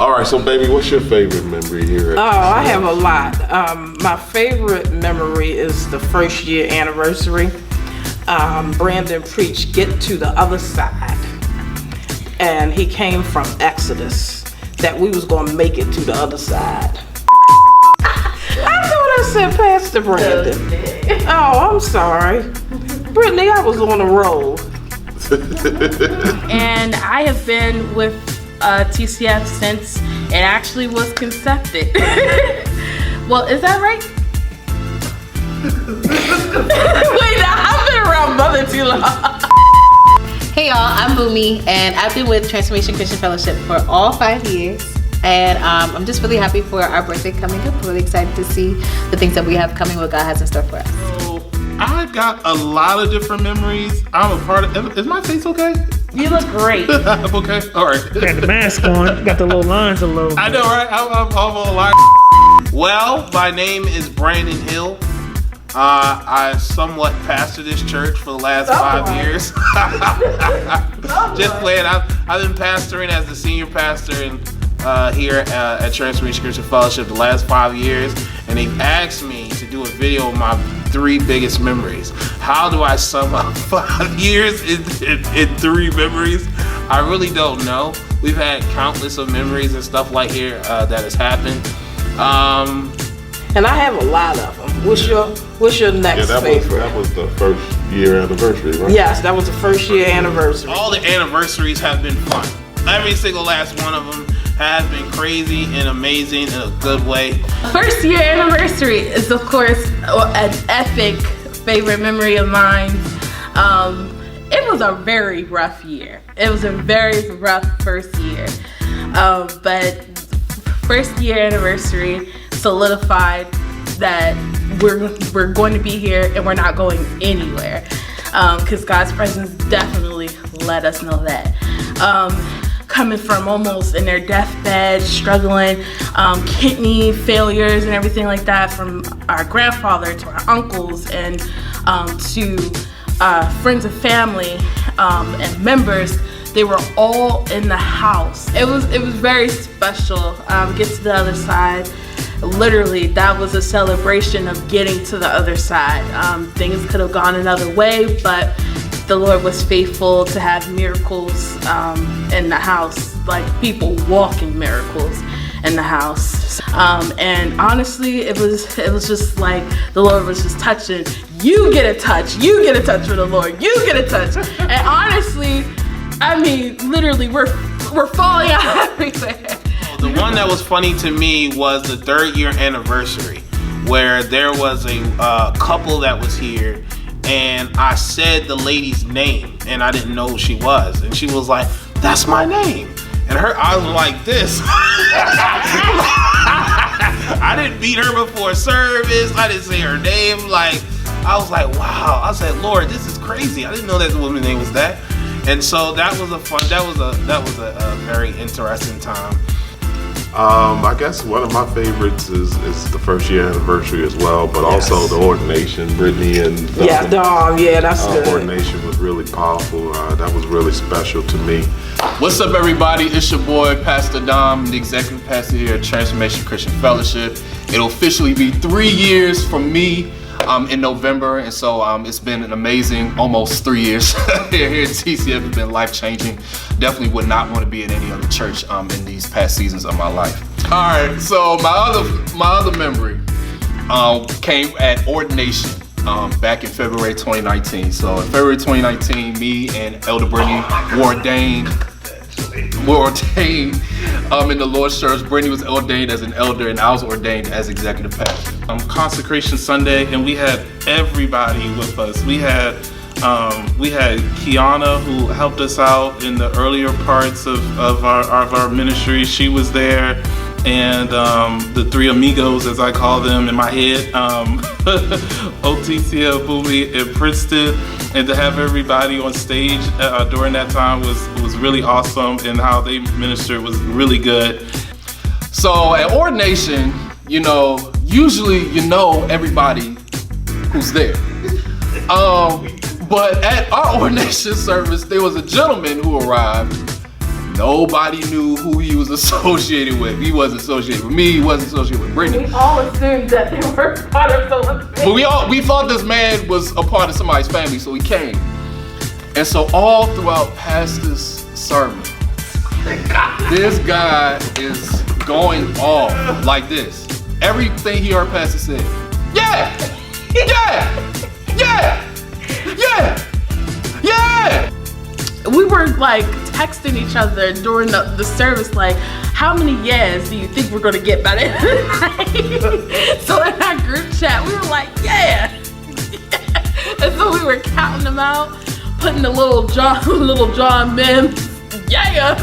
All right, so baby, what's your favorite memory here? I have a lot. My favorite memory is the first year anniversary. Brandon preached "Get to the Other Side," and he came from Exodus that we was gonna make it to the other side. I thought I said Pastor Brandon. Oh, I'm sorry, Brittany. I was on a roll. And I have been with TCF since it actually was concepted. Well, is that right? Wait, I've been around mother too long. Hey y'all, I'm Boomy, and I've been with Transformation Christian Fellowship for all 5 years. And I'm just really happy for our birthday coming up. Really excited to see the things that we have coming, what God has in store for us. So I've got a lot of different memories. I'm a part of. Is my face okay? You look great. I'm okay. All right. Got the mask on. Got the little lines a little. I know, right? I'm on line. Well, my name is Brandon Hill. I somewhat pastor this church for the last 5 years. Just playing. I've been pastoring as the senior pastor here at Transformation Christian Fellowship the last 5 years, and they've asked me to do a video of my 3 biggest memories. How do I sum up 5 years in 3 memories? I really don't know. We've had countless of memories and stuff like here that has happened. And I have a lot of them. What's your next favorite? That was the first year anniversary, right? Yes, that was the first year anniversary. All the anniversaries have been fun. Every single last one of them has been crazy and amazing in a good way. First year anniversary is, of course, an epic favorite memory of mine. It was a very rough year. It was a very rough first year. But first year anniversary solidified that we're going to be here and we're not going anywhere. Because God's presence definitely let us know that. Coming from almost in their deathbed, struggling, kidney failures and everything like that, from our grandfather to our uncles and to friends and family and members, they were all in the house. It was very special. Get to the other side. Literally, that was a celebration of getting to the other side. Things could have gone another way, but the Lord was faithful to have miracles in the house, like people walking miracles in the house. And honestly, it was just like the Lord was just touching. You get a touch with the Lord. You get a touch. And honestly, I mean, literally, we're falling out everywhere. The one that was funny to me was the 3rd year anniversary, where there was a couple that was here, and I said the lady's name, and I didn't know who she was, and she was like, "That's my name," and her eyes were like this. I didn't meet her before service. I didn't say her name. Like, I was like, wow. I said, Lord, this is crazy. I didn't know that the woman's name was that. And so that was a very interesting time. I guess one of my favorites is the first year anniversary as well, but also the ordination, Brittany and that's good. Ordination was really powerful. That was really special to me. What's up, everybody? It's your boy, Pastor Dom, the executive pastor here at Transformation Christian Fellowship. It'll officially be 3 years from me in November, and so it's been an amazing almost 3 years here at TCF. It's been life-changing. Definitely would not want to be at any other church in these past seasons of my life. All right, so my other memory came at ordination back in February 2019. So in February 2019, me and Elder Brittany were ordained in the Lord's Church. Brittany was ordained as an elder, and I was ordained as executive pastor. Consecration Sunday, and we had everybody with us. We had Kiana, who helped us out in the earlier parts of our ministry. She was there, and the 3 amigos, as I call them in my head, OTCL, Boomy, and Princeton, and to have everybody on stage during that time was really awesome, and how they ministered was really good. So at ordination, usually everybody who's there. But at our ordination service, there was a gentleman who arrived Nobody knew who he was associated with. He wasn't associated with me. He wasn't associated with Brittany. We all assumed that they were part of someone's family. But we thought this man was a part of somebody's family, so he came. And so all throughout Pastor's sermon, this guy is going off like this. Everything he heard Pastor say, yeah, yeah, yeah, yeah, yeah. We were like texting each other during the service, like, how many yeahs do you think we're gonna get by the end of the night? So in our group chat, we were like, yeah. And so we were counting them out, putting the little John Mims, yeah.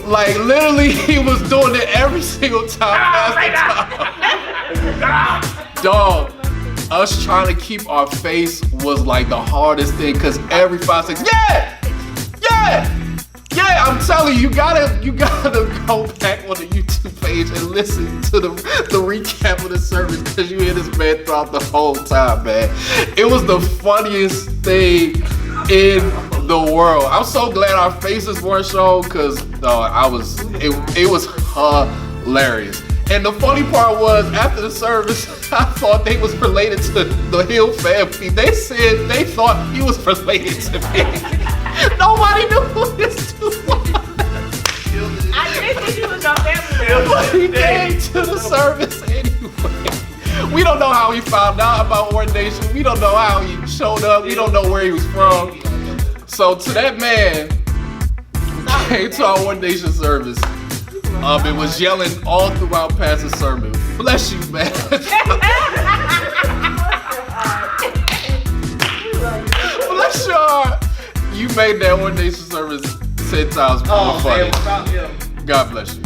Like literally, he was doing it every single time. Dog, us trying to keep our face was like the hardest thing, cause every 5 seconds, yeah, yeah, yeah. I'm telling you, you gotta go back on the YouTube page and listen to the recap of the service, cause you hear this man throughout the whole time, man. It was the funniest thing in the world. I'm so glad our faces weren't shown, cause it was hilarious. And the funny part was, after the service, I thought they was related to the Hill family. They said they thought he was related to me. Nobody knew who this dude was. I didn't think he was our family. But he came to the service anyway. We don't know how he found out about ordination. We don't know how he showed up. We don't know where he was from. So to that man who came to our ordination service, it was yelling all throughout Pastor's sermon, bless you, man. Bless your heart. You made that ordination service 10 times more funny. God bless you.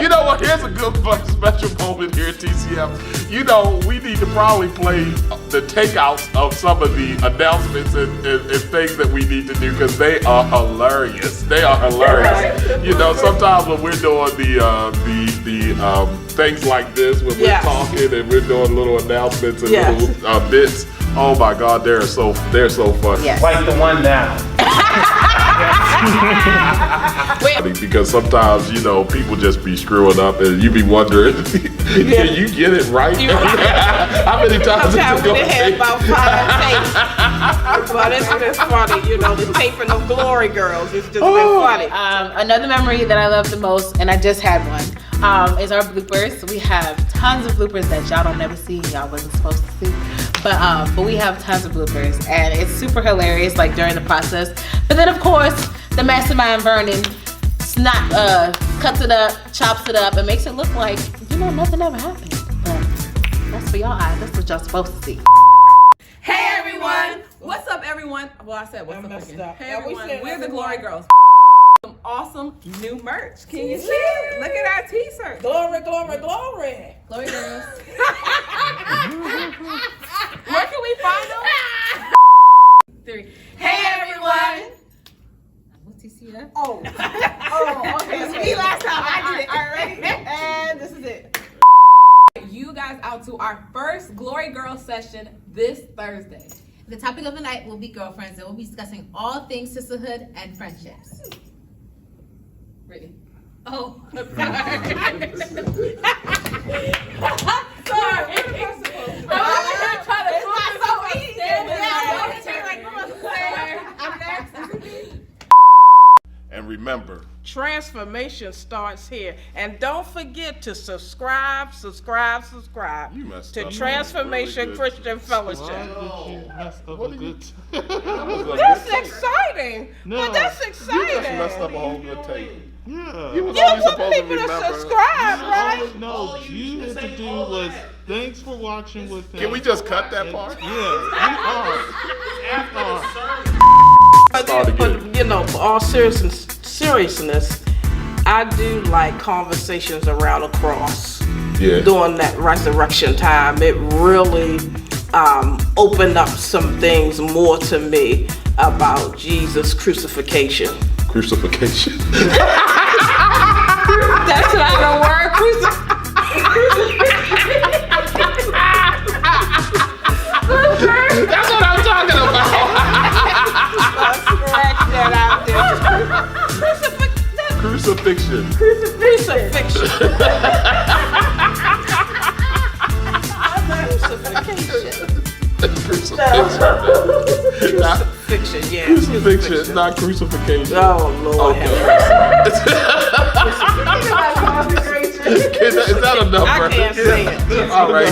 You know what? Here's a good special moment here at TCF. You know, we need to probably play the takeouts of some of the announcements and things that we need to do, because they are hilarious. They are hilarious. You know, sometimes when we're doing the things like this, when we're talking and we're doing little announcements and little bits. Oh my God, they're so funny. Yes. Like the one now. Because sometimes, you know, people just be screwing up and you be wondering, can you get it right? How many times Sometimes is it we going to had take? about 5 tapes. But it's funny, you know, the taping of Glory Girls. It's just been funny. Another memory that I love the most, and I just had one, is our bloopers. We have tons of bloopers that y'all don't never see, y'all wasn't supposed to see. But we have tons of bloopers, and it's super hilarious, like during the process. But then, of course, the mastermind Vernon cuts it up, chops it up, and makes it look like, you know, nothing ever happened. But that's for y'all eyes. That's what y'all supposed to see. Hey everyone! What's up everyone? Well, I said what's up messed again. up. Hey Yeah, we everyone, said we're the everyone. Glory Girls. Some awesome new merch. Can you see it? Look at our t-shirt. Glory, glory, glory. Glory Girls. Where can we find them? 3. Hey everyone! Oh, okay. It's me last time. I did it. All right, ready? And this is it. You guys out to our first Glory Girl session this Thursday. The topic of the night will be girlfriends, and we'll be discussing all things sisterhood and friendships. Ready? Oh, Sorry. And remember, transformation starts here. And don't forget to subscribe You messed to up. Transformation Really good. Christian Fellowship. That's That's exciting. But that's You just messed exciting. up a whole good tape. Yeah. You was You only want supposed to people to remember. subscribe, right? No, you had to do was thanks for watching with him. Can we just cut that part? But you know, for all seriousness, I do like conversations around the cross. Yeah. During that resurrection time, it really opened up some things more to me about Jesus' crucifixion. Crucifixion. That's not a word. That's what I'm talking about. Scratch that out there. Crucifixion. Crucifixion. Crucifixion. Not Crucifixion, yeah. crucifixion, not crucifixion. Oh, Lord. Okay. have Is that a number? I can't say it. All right.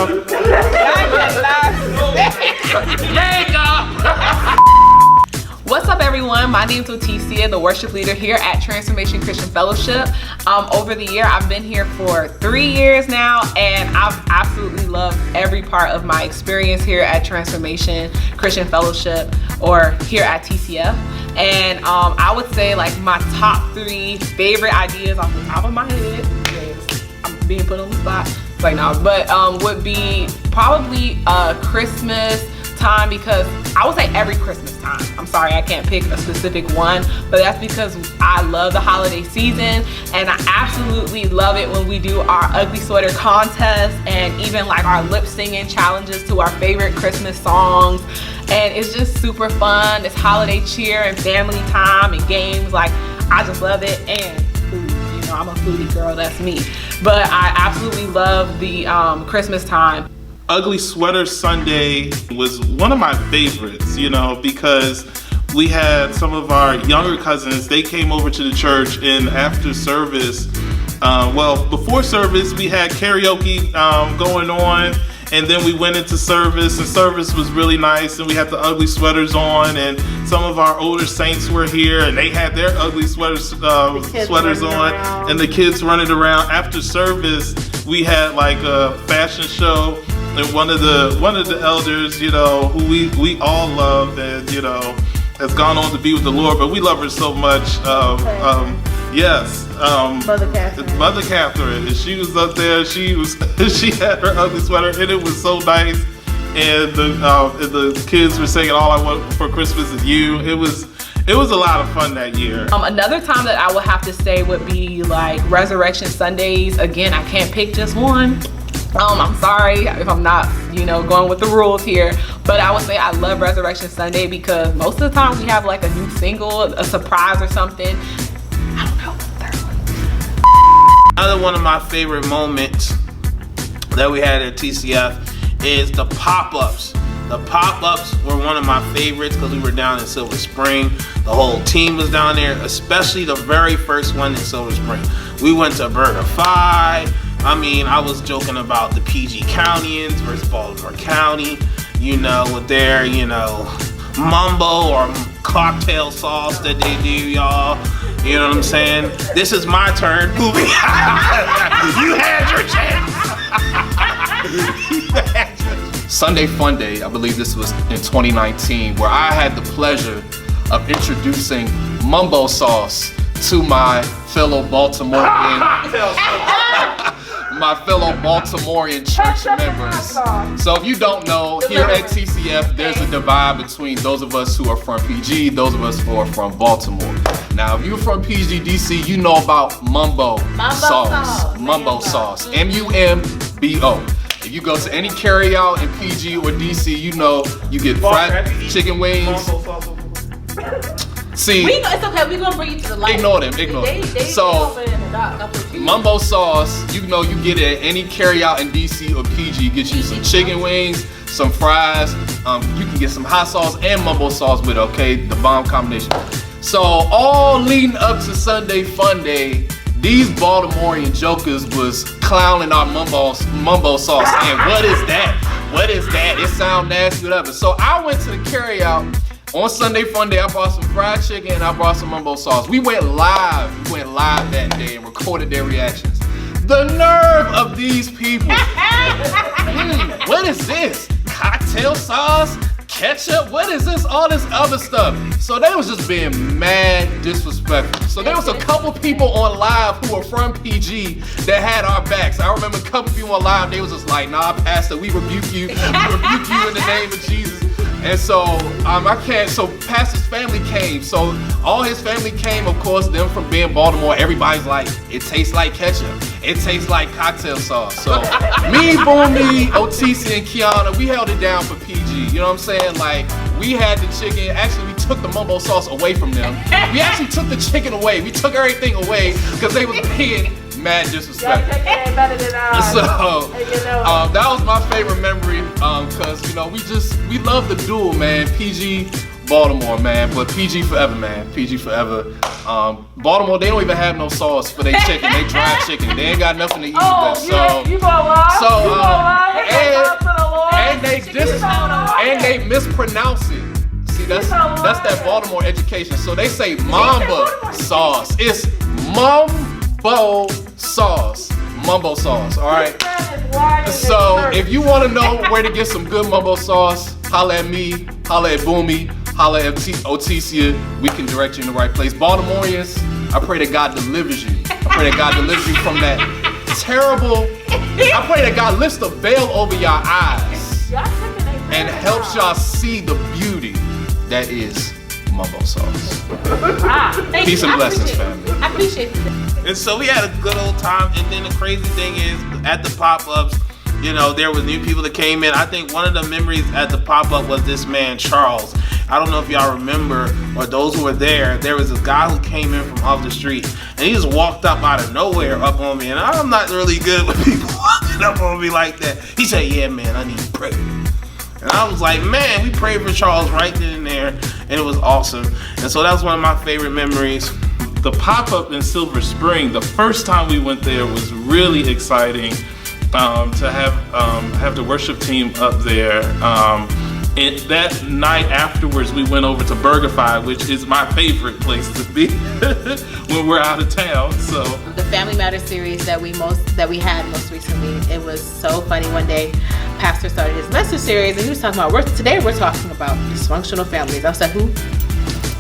What's up, everyone? My name is Leticia, the worship leader here at Transformation Christian Fellowship. Over the year, I've been here for 3 years now, and I've absolutely loved every part of my experience here at Transformation Christian Fellowship, or here at TCF. And I would say like my top 3 favorite ideas off the top of my head, because I'm being put on the spot right now, but would be probably Christmas time, because I would say every Christmas time. I'm sorry, I can't pick a specific one, but that's because I love the holiday season, and I absolutely love it when we do our ugly sweater contest and even like our lip singing challenges to our favorite Christmas songs. And it's just super fun. It's holiday cheer and family time and games. Like, I just love it. And food, you know, I'm a foodie girl, that's me. But I absolutely love the Christmas time. Ugly Sweater Sunday was one of my favorites, you know, because we had some of our younger cousins, they came over to the church, and after service, before service, we had karaoke going on, and then we went into service, and service was really nice, and we had the ugly sweaters on, and some of our older saints were here, and they had their ugly sweaters on, and the kids running around. After service, we had like a fashion show, and one of the elders, you know, who we all love, and you know, has gone on to be with the Lord, but we love her so much. Mother Catherine, and she was up there. She had her ugly sweater, and it was so nice. And the kids were singing "All I Want for Christmas Is You." It was a lot of fun that year. Another time that I would have to say would be like Resurrection Sundays. Again, I can't pick just one. I'm sorry if I'm not, you know, going with the rules here, but I would say I love Resurrection Sunday because most of the time we have like a new single, a surprise or something. I don't know. Another one of my favorite moments that we had at TCF is the pop-ups. The pop-ups were one of my favorites because we were down in Silver Spring. The whole team was down there, especially the very first one in Silver Spring. We went to Burger Fi. I mean, I was joking about the PG Countyans versus Baltimore County, you know, with their, you know, mumbo or cocktail sauce that they do, y'all. You know what I'm saying? This is my turn. You had your chance. Sunday Fun Day, I believe this was in 2019, where I had the pleasure of introducing mumbo sauce to my fellow Baltimorean church members. So if you don't know, here at TCF, there's a divide between those of us who are from PG, those of us who are from Baltimore. Now, if you're from PG, DC, you know about mumbo sauce. Mumbo sauce. M-U-M-B-O. If you go to any carryout in PG or DC, you know you get fried chicken wings. See, it's okay. We're gonna bring you to the light. Ignore them. So, mumbo sauce, you know, you get it at any carryout in DC or PG. Get you some chicken wings, some fries. You can get some hot sauce and mumbo sauce with it, okay? The bomb combination. So, all leading up to Sunday Fun Day, these Baltimorean jokers was clowning our mumbo sauce. And what is that? What is that? It sound nasty, whatever. So, I went to the carryout. On Sunday Fun Day, I brought some fried chicken and I brought some mumbo sauce. We went live that day and recorded their reactions. The nerve of these people. What is this? Cocktail sauce? Ketchup? What is this? All this other stuff. So they was just being mad disrespectful. So there was a couple people on live who were from PG that had our backs. I remember a couple people on live, they was just like, nah, Pastor, we rebuke you. We rebuke you in the name of Jesus. And so so Pastor's family came. So all his family came, of course, them from being Baltimore, everybody's like, it tastes like ketchup. It tastes like cocktail sauce. So me, Boomy, Otisi, and Kiana, we held it down for PG. You know what I'm saying? Like, we had the chicken. Actually, we took the mumbo sauce away from them. We actually took the chicken away. We took everything away because they was being mad disrespectful. So that was my favorite memory because we love the duel, man. PG Baltimore, man, but PG forever, man. PG forever. Baltimore, they don't even have no sauce for their chicken. They dry chicken. They ain't got nothing to eat with. And they mispronounce it. See, that's that Baltimore education. So they say Mamba sauce. It's Mumbo sauce. Mumbo sauce, all right? So if you want to know where to get some good mumbo sauce, holla at me, holla at Boomy, holla at Otesia. We can direct you in the right place. Baltimoreans, I pray that God delivers you. I pray that God delivers you from that terrible. I pray that God lifts the veil over your eyes and helps y'all see the beauty that is mumbo sauce. Peace and blessings, family. I appreciate it. And so we had a good old time. And then the crazy thing is, at the pop-ups, there was new people that came in. I think one of the memories at the pop-up was this man, Charles. I don't know if y'all remember, or those who were there was this guy who came in from off the street, and he just walked up out of nowhere up on me. And I'm not really good with people walking up on me like that. He said, "Yeah, man, I need prayer." And I was like, man, we prayed for Charles right then and there, and it was awesome. And so that was one of my favorite memories. The pop-up in Silver Spring, the first time we went there was really exciting to have the worship team up there. And that night afterwards, we went over to BurgerFi, which is my favorite place to be when we're out of town. So the Family Matters series that we had most recently, it was so funny. One day, Pastor started his message series, and he was talking about today we're talking about dysfunctional families. I said, who?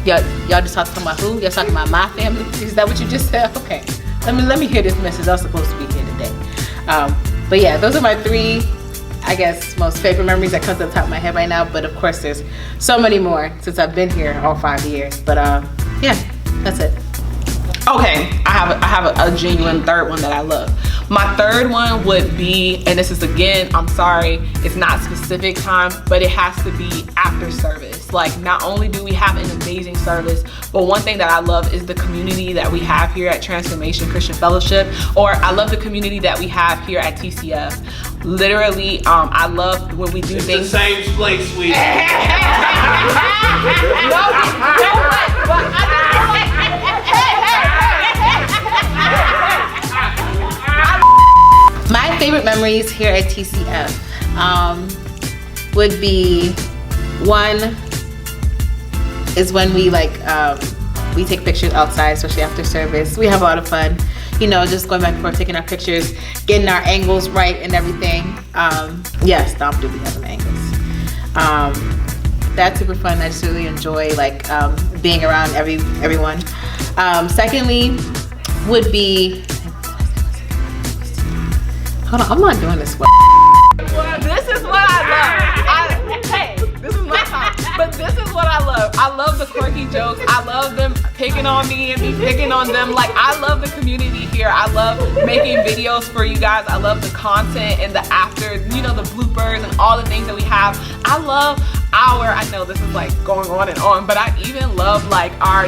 Y'all just talking about who? Y'all talking about my family? Is that what you just said? Okay, let me hear this message. I was supposed to be here today. But yeah, those are my three, I guess, most favorite memories that comes to the top of my head right now. But of course, there's so many more since I've been here all 5 years. But yeah, that's it. Okay, I have a genuine third one that I love. My third one would be, and this is again, I'm sorry, it's not specific time, but it has to be after service. Like, not only do we have an amazing service, but one thing that I love is the community that we have here at Transformation Christian Fellowship, or I love the community that we have here at TCF. Literally, I love when we do things. The same place, sweetie. My favorite memories here at TCF would be, one is when we we take pictures outside, especially after service. We have a lot of fun, just going back and forth, taking our pictures, getting our angles right and everything. Yes, Dom do be having angles. That's super fun. I just really enjoy being around everyone. Secondly, would be, hold on, I'm not doing this well. This is what I love. Hey, this is my time. But this is what I love. I love the quirky jokes. I love them picking on me and me picking on them. Like, I love the community here. I love making videos for you guys. I love the content and the after, the bloopers and all the things that we have. I love I know this is going on and on, but I even love our,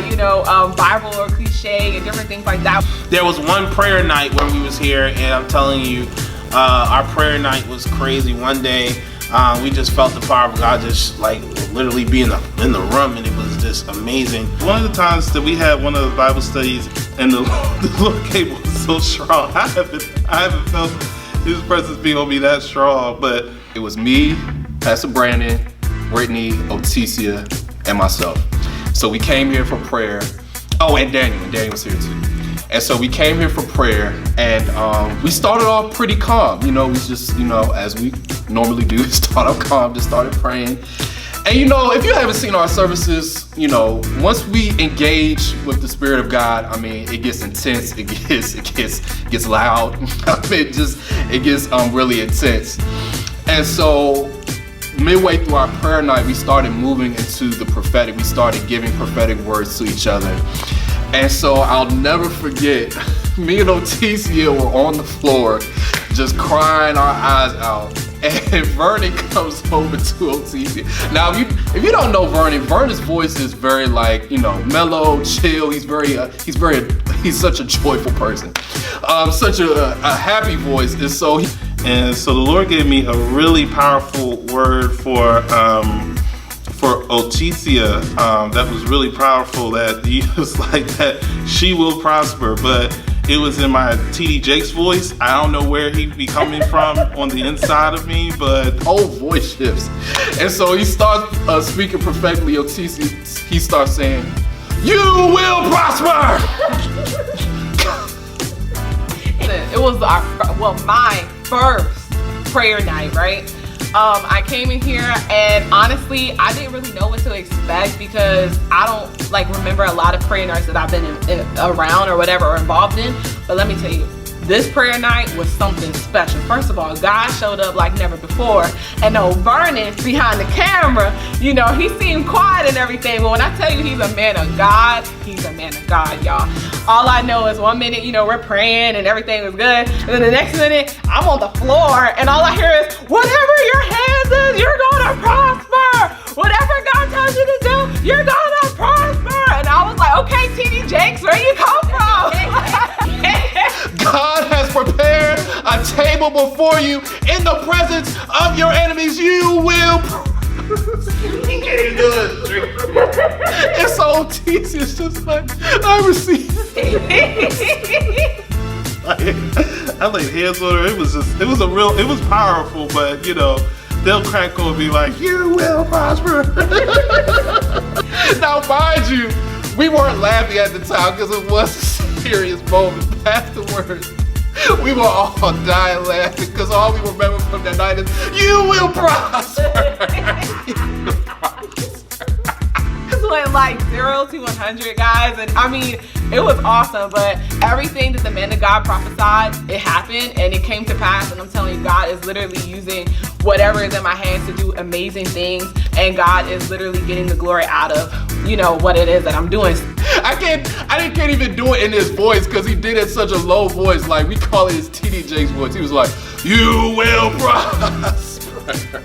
Bible or cliche and different things like that. There was one prayer night when we was here, and I'm telling you, our prayer night was crazy. One day, we just felt the power of God just literally be in the room, and it was just amazing. one of the times that we had one of the Bible studies, and the Lord cable was so strong. I haven't felt His presence being on me that strong. But it was me, Pastor Brandon, Brittany, Otesia, and myself. So we came here for prayer. Oh, and Daniel was here too. And so we came here for prayer, and we started off pretty calm. We just, as we normally do, start off calm, just started praying. And if you haven't seen our services, once we engage with the Spirit of God, it gets intense, it gets loud. It gets really intense. And so midway through our prayer night, we started moving into the prophetic. We started giving prophetic words to each other. And so I'll never forget, me and Otesia were on the floor just crying our eyes out. and Vernon comes over to Otesia. Now, if you don't know Vernon, Vernon's voice is very mellow, chill. He's such a joyful person, such a happy voice, and so the Lord gave me a really powerful word for Otesia that was really powerful, that he was like that she will prosper, but it was in my TD Jakes voice. I don't know where he'd be coming from on the inside of me, but voice shifts. And so he starts speaking prophetically. Otesia, he starts saying, "You will prosper." It was my first prayer night, right? I came in here and honestly, I didn't really know what to expect because I don't remember a lot of prayer nights that I've been around or whatever or involved in. But let me tell you, this prayer night was something special. First of all, God showed up like never before. And Vernon behind the camera, he seemed quiet and everything. But when I tell you he's a man of God, he's a man of God, y'all. All I know is 1 minute, we're praying and everything was good. And then the next minute, I'm on the floor and all I hear is, whatever your hands is, you're gonna prosper. Whatever God tells you to do, you're gonna prosper. And I was like, okay, TD Jakes, where you come from? God has prepared a table before you in the presence of your enemies. You will. He can't even do it. And so Otesia's just like, I receive. I laid hands on her. It was powerful, but they'll crack on and be like, "You will prosper." Now, mind you, we weren't laughing at the time because it was a serious moment. Afterwards, we were all dying laughing because all we remember from that night is, "You will prosper." This went 0 to 100, guys, and I mean, it was awesome. But everything that the man of God prophesied, it happened and it came to pass. And I'm telling you, God is literally using whatever is in my hands to do amazing things, and God is literally getting the glory out of what it is that I'm doing. I can't even do it in his voice because he did it in such a low voice. Like, we call it his TD Jakes voice. He was like, "You will prosper."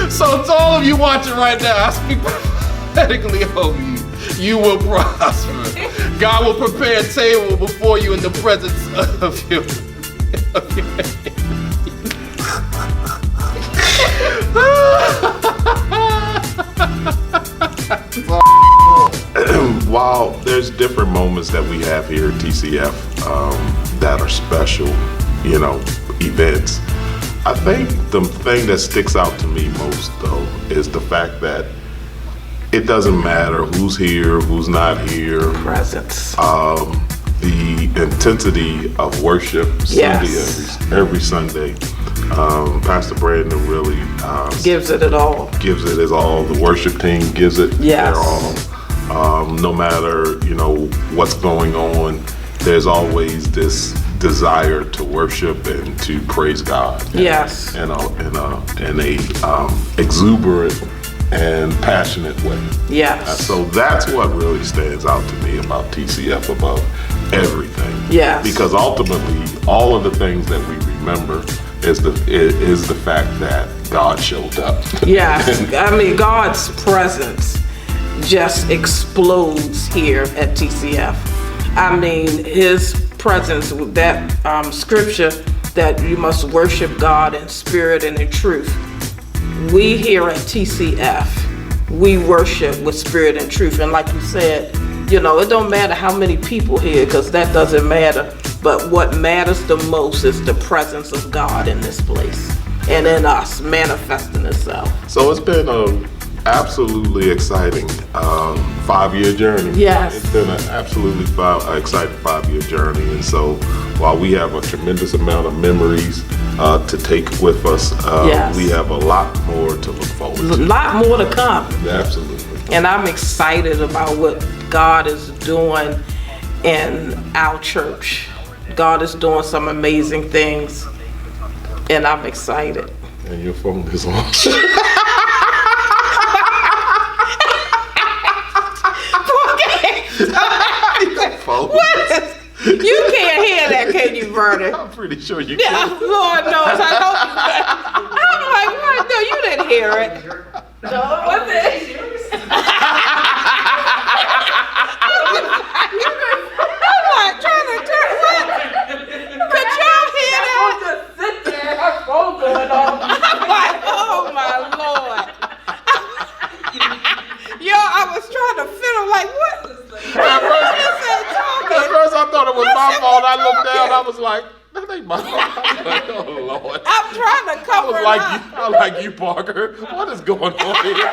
So to all of you watching right now, I speak prophetically over you. You will prosper. God will prepare a table before you in the presence of your While there's different moments that we have here at TCF that are special, events, I think the thing that sticks out to me most, though, is the fact that it doesn't matter who's here, who's not here. Presence. The intensity of worship every Sunday. Pastor Brandon really gives it all. Gives it his all. The worship team gives it their all. No matter what's going on, there's always this desire to worship and to praise God. Yes. In a exuberant and passionate way. Yes. So that's what really stands out to me about TCF above everything. Yes. Because ultimately, all of the things that we remember is the fact that God showed up. Yes. I mean, God's presence just explodes here at TCF. I mean, his presence, that scripture that you must worship God in spirit and in truth. We here at TCF, we worship with spirit and truth. And like you said, it don't matter how many people here, because that doesn't matter. But what matters the most is the presence of God in this place and in us manifesting itself. So it's been absolutely exciting 5-year journey. Yes. It's been an absolutely exciting 5-year journey. And so while we have a tremendous amount of memories to take with us, we have a lot more to look forward to. A lot more to come. Absolutely. And I'm excited about what God is doing in our church. God is doing some amazing things, and I'm excited. And your phone is on. What? You can't hear that, can you, Bernie. I'm pretty sure you Yeah, can. Lord knows, I know you did. I'm like, what? No, you didn't hear it. No, was it? I'm like trying to turn what? Could y'all hear that? Just sit there, her phone going on. I'm like, oh my Lord. Yo, I was trying to fiddle like what? At first I thought it was my fault. I looked down, I was like, that ain't my fault. I was like, oh Lord. I'm trying to I cover was it like up. you. I like you, Parker. What is going on here?